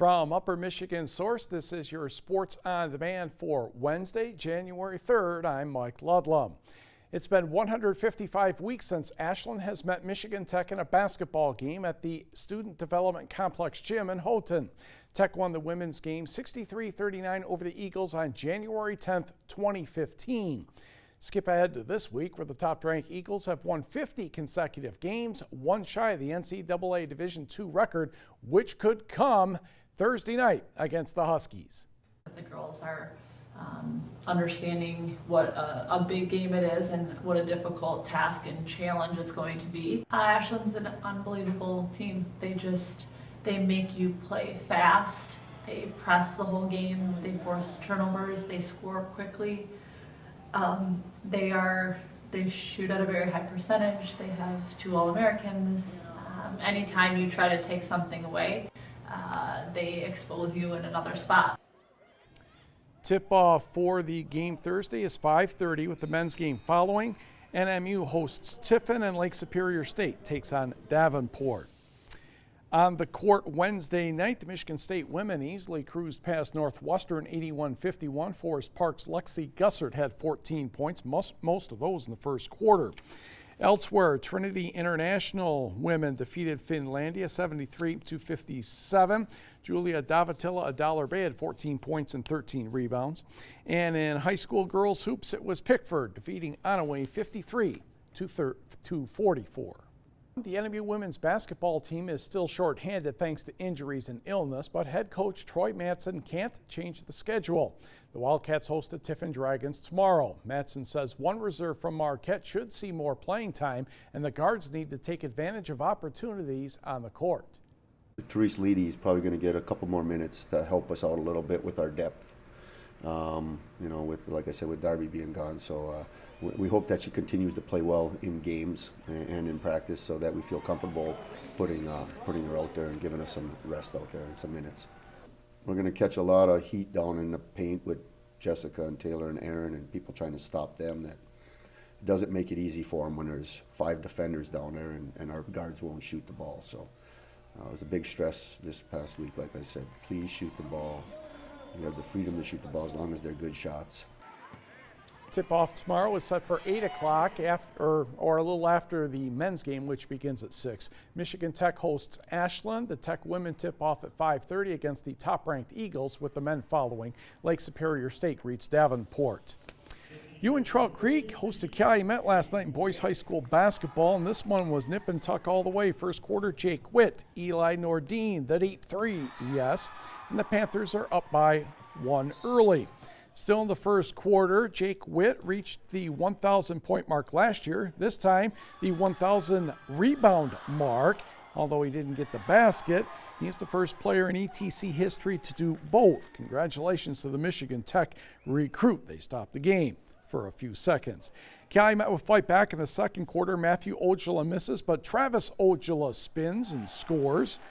From Upper Michigan Source, this is your Sports on Demand for Wednesday, January 3rd. I'm Mike Ludlum. It's been 155 weeks since Ashland has met Michigan Tech in a basketball game at the Student Development Complex Gym in Houghton. Tech won the women's game 63-39 over the Eagles on January 10th, 2015. Skip ahead to this week, where the top-ranked Eagles have won 50 consecutive games, one shy of the NCAA Division II record, which could come Thursday night against the Huskies. The girls are understanding what a big game it is and what a difficult task and challenge it's going to be. Ashland's an unbelievable team. They make you play fast. They press the whole game. They force turnovers. They score quickly. They shoot at a very high percentage. They have 2 All-Americans. Anytime you try to take something away, they expose you in another spot. Tip-off for the game Thursday is 5:30 with the men's game following. NMU hosts Tiffin, and Lake Superior State takes on Davenport. On the court Wednesday night, the Michigan State women easily cruised past Northwestern 81-51. Forest Park's Lexi Gussert had 14 points, most of those in the first quarter. Elsewhere, Trinity International women defeated Finlandia 73-57. Julia Davatilla Dollar Bay had 14 points and 13 rebounds. And in high school girls hoops, it was Pickford defeating Onaway 53-44. The NMU women's basketball team is still shorthanded thanks to injuries and illness, but head coach Troy Matson can't change the schedule. The Wildcats host the Tiffin Dragons tomorrow. Matson says one reserve from Marquette should see more playing time, and the guards need to take advantage of opportunities on the court. Therese Leedy is probably going to get a couple more minutes to help us out a little bit with our depth. With, like I said, with Darby being gone. So we hope that she continues to play well in games and in practice, so that we feel comfortable putting her out there and giving us some rest out there and some minutes. We're going to catch a lot of heat down in the paint with Jessica and Taylor and Aaron and people trying to stop them. That doesn't make it easy for them when there's 5 defenders down there and our guards won't shoot the ball. So it was a big stress this past week. Like I said, please shoot the ball. You have the freedom to shoot the ball as long as they're good shots. Tip-off tomorrow is set for 8 o'clock or a little after the men's game, which begins at 6. Michigan Tech hosts Ashland. The Tech women tip-off at 5:30 against the top-ranked Eagles, with the men following. Lake Superior State greets Davenport. Ewan Trout Creek hosted Calumet last night in boys high school basketball, and this one was nip and tuck all the way. First quarter, Jake Witt, Eli Nordine, the deep 3, yes, and the Panthers are up by 1 early. Still in the first quarter, Jake Witt reached the 1,000 point mark last year. This time, the 1,000 rebound mark. Although he didn't get the basket, he's the first player in ETC history to do both. Congratulations to the Michigan Tech recruit. They stopped the game for a few seconds. Calumet will fight back in the second quarter. Matthew Ojala misses, but Travis Ojala spins and scores.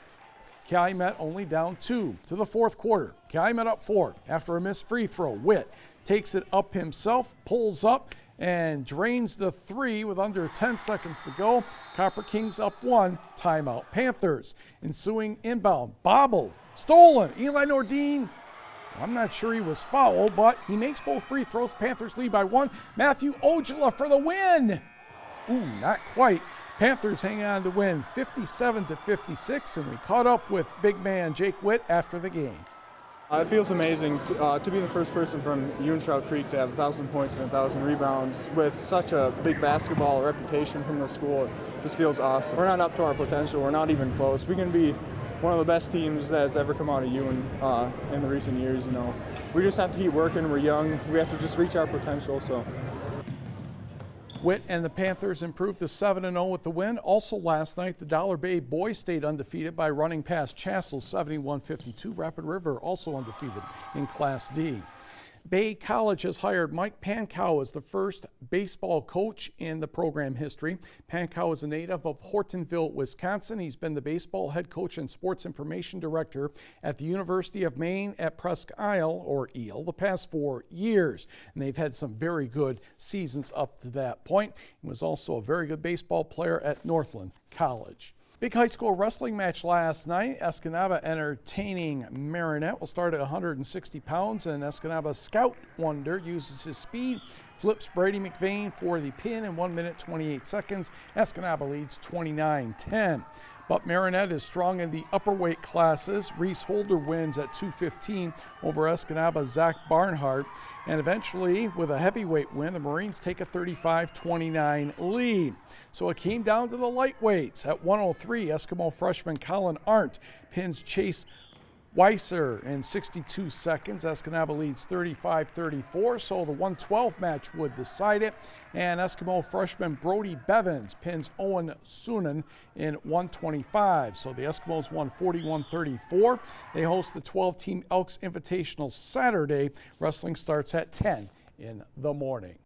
Calumet only down 2 to the fourth quarter. Calumet up 4 after a missed free throw. Witt takes it up himself, pulls up, and drains the 3 with under 10 seconds to go. Copper Kings up 1, timeout Panthers. Ensuing inbound, bobble, stolen. Eli Nordine, I'm not sure he was fouled, but he makes both free throws. Panthers lead by 1. Matthew Ojala for the win. Ooh, not quite. Panthers hang on to win 57-56, and we caught up with big man Jake Witt after the game. It feels amazing to be the first person from Ewan Trout Creek to have 1,000 points and 1,000 rebounds with such a big basketball reputation from the school. It just feels awesome. We're not up to our potential. We're not even close. We can be one of the best teams that has ever come out of Ewan in the recent years. We just have to keep working. We're young. We have to just reach our potential. So. Witt and the Panthers improved to 7-0 with the win. Also last night, the Dollar Bay boys stayed undefeated by running past Chassell 71-52. Rapid River also undefeated in Class D. Bay College has hired Mike Pankow as the first baseball coach in the program history. Pankow is a native of Hortonville, Wisconsin. He's been the baseball head coach and sports information director at the University of Maine at Presque Isle, or Eel, the past 4 years. And they've had some very good seasons up to that point. He was also a very good baseball player at Northland College. Big high school wrestling match last night. Escanaba entertaining Marinette will start at 160 pounds, and Escanaba Scout Wonder uses his speed, flips Brady McVeigh for the pin in 1 minute 28 seconds. Escanaba leads 29-10. But Marinette is strong in the upper weight classes. Reese Holder wins at 215 over Escanaba's Zach Barnhart. And eventually, with a heavyweight win, the Marines take a 35-29 lead. So it came down to the lightweights. At 103, Eskimo freshman Colin Arndt pins Chase Weiser in 62 seconds. Escanaba leads 35-34, so the 112 match would decide it. And Eskimo freshman Brody Bevins pins Owen Sunan in 125. So the Eskimos won 41-34. They host the 12-team Elks Invitational Saturday. Wrestling starts at 10 in the morning.